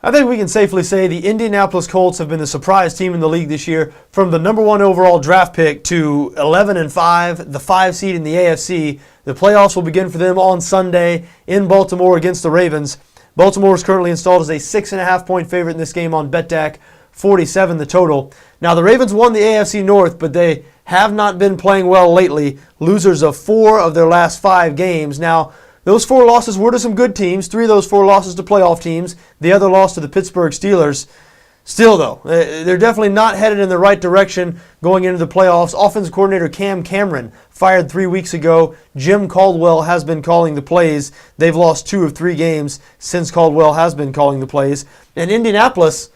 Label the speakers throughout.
Speaker 1: I think we can safely say the Indianapolis Colts have been the surprise team in the league this year. From the number 1 overall draft pick to 11-5, the 5 seed in the AFC. The playoffs will begin for them on Sunday in Baltimore against the Ravens. Baltimore is currently installed as a 6.5-point favorite in this game on BETDAQ, 47 the total. Now the Ravens won the AFC North, but they have not been playing well lately. Losers of 4 of their last 5 games. Now, those 4 losses were to some good teams. 3 of those 4 losses to playoff teams. The other loss to the Pittsburgh Steelers. Still, though, they're definitely not headed in the right direction going into the playoffs. Offensive coordinator Cam Cameron fired 3 weeks ago. Jim Caldwell has been calling the plays. They've lost 2 of 3 games since Caldwell has been calling the plays. And Indianapolis,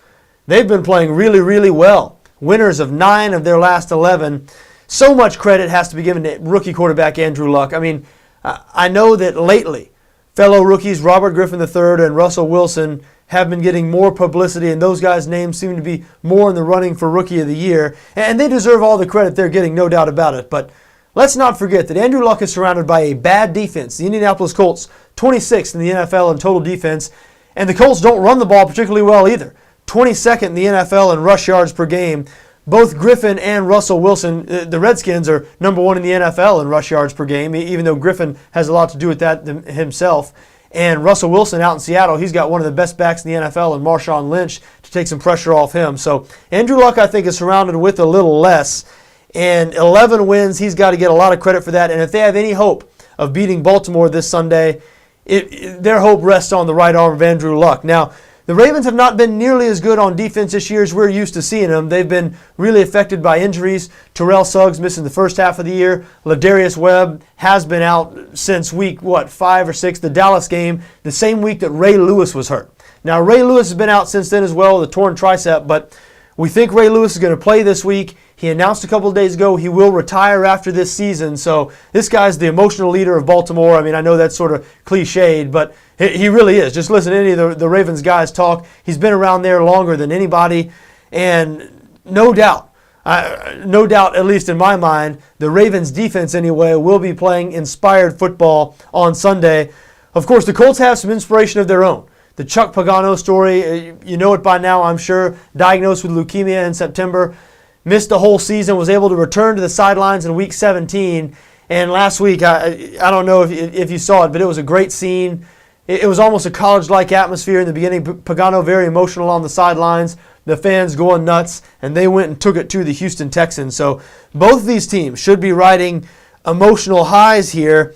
Speaker 1: they've been playing really, really well. Winners of 9 of their last 11. So much credit has to be given to rookie quarterback Andrew Luck. I mean, I know that lately, fellow rookies Robert Griffin III and Russell Wilson have been getting more publicity, and those guys' names seem to be more in the running for Rookie of the Year, and they deserve all the credit they're getting, no doubt about it. But let's not forget that Andrew Luck is surrounded by a bad defense. The Indianapolis Colts, 26th in the NFL in total defense, and the Colts don't run the ball particularly well either. 22nd in the NFL in rush yards per game. Both Griffin and Russell Wilson, the Redskins, are number 1 in the NFL in rush yards per game, even though Griffin has a lot to do with that himself. And Russell Wilson out in Seattle, he's got one of the best backs in the NFL in Marshawn Lynch to take some pressure off him. So Andrew Luck, I think, is surrounded with a little less. And 11 wins, he's got to get a lot of credit for that. And if they have any hope of beating Baltimore this Sunday, their hope rests on the right arm of Andrew Luck. Now, the Ravens have not been nearly as good on defense this year as we're used to seeing them. They've been really affected by injuries. Terrell Suggs missing the first half of the year. Ladarius Webb has been out since week, 5 or 6, the Dallas game, the same week that Ray Lewis was hurt. Now, Ray Lewis has been out since then as well with a torn tricep, but we think Ray Lewis is going to play this week. He announced a couple of days ago he will retire after this season. So this guy's the emotional leader of Baltimore. I mean, I know that's sort of cliched, but he really is. Just listen to any of the Ravens guys talk. He's been around there longer than anybody. And no doubt, at least in my mind, the Ravens defense anyway will be playing inspired football on Sunday. Of course, the Colts have some inspiration of their own. The Chuck Pagano story, you know it by now, I'm sure. Diagnosed with leukemia in September. Missed the whole season, was able to return to the sidelines in Week 17. And last week, I don't know if you saw it, but it was a great scene. It was almost a college-like atmosphere in the beginning. Pagano very emotional on the sidelines. The fans going nuts, and they went and took it to the Houston Texans. So both of these teams should be riding emotional highs here.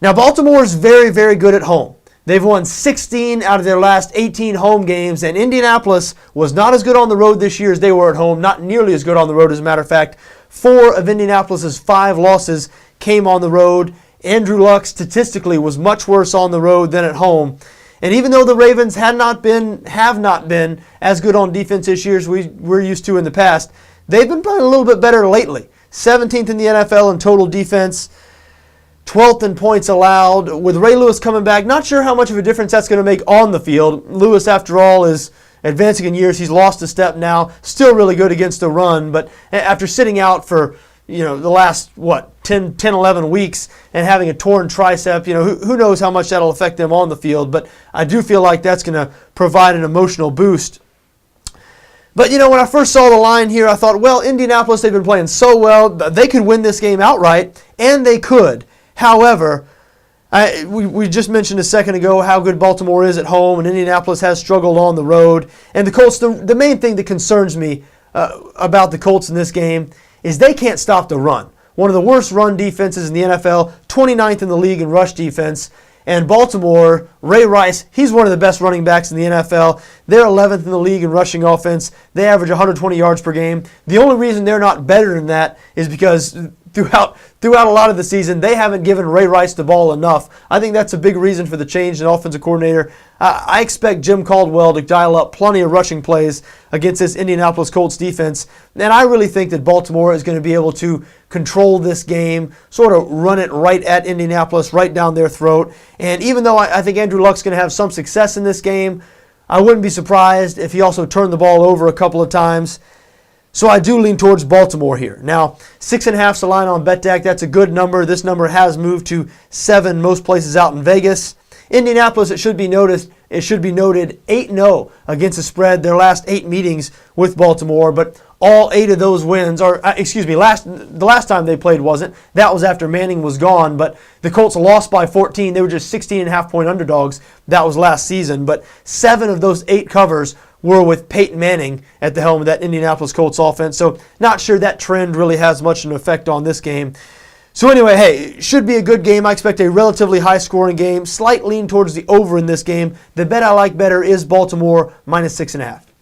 Speaker 1: Now, Baltimore is very, very good at home. They've won 16 out of their last 18 home games, and Indianapolis was not as good on the road this year as they were at home, not nearly as good on the road, as a matter of fact. 4 of Indianapolis's 5 losses came on the road. Andrew Luck statistically was much worse on the road than at home. And even though the Ravens have not been as good on defense this year as we're used to in the past, they've been playing a little bit better lately. 17th in the NFL in total defense. 12th in points allowed. With Ray Lewis coming back, not sure how much of a difference that's going to make on the field. Lewis, after all, is advancing in years. He's lost a step now. Still really good against the run, but after sitting out for the last 10, 11 weeks and having a torn tricep, who knows how much that'll affect them on the field. But I do feel like that's going to provide an emotional boost. But, when I first saw the line here, I thought, well, Indianapolis, they've been playing so well. They could win this game outright, and they could. However, we just mentioned a second ago how good Baltimore is at home, and Indianapolis has struggled on the road. And the Colts, the main thing that concerns me about the Colts in this game is they can't stop the run. One of the worst run defenses in the NFL, 29th in the league in rush defense. And Baltimore, Ray Rice, he's one of the best running backs in the NFL. They're 11th in the league in rushing offense. They average 120 yards per game. The only reason they're not better than that is because throughout a lot of the season, they haven't given Ray Rice the ball enough. I think that's a big reason for the change in offensive coordinator. I expect Jim Caldwell to dial up plenty of rushing plays against this Indianapolis Colts defense. And I really think that Baltimore is going to be able to control this game, sort of run it right at Indianapolis, right down their throat. And even though I think Andrew Luck's going to have some success in this game, I wouldn't be surprised if he also turned the ball over a couple of times. So I do lean towards Baltimore here. Now, 6.5's the line on BETDAQ. That's a good number. This number has moved to 7 most places out in Vegas. Indianapolis, it should be noted, it should be noted, 8-0 against the spread their last 8 meetings with Baltimore, but all 8 of those wins, the last time they played wasn't. That was after Manning was gone, but the Colts lost by 14. They were just 16.5-point underdogs. That was last season, but 7 of those 8 covers were with Peyton Manning at the helm of that Indianapolis Colts offense, so not sure that trend really has much of an effect on this game. So anyway, hey, should be a good game. I expect a relatively high-scoring game, slight lean towards the over in this game. The bet I like better is Baltimore -6.5.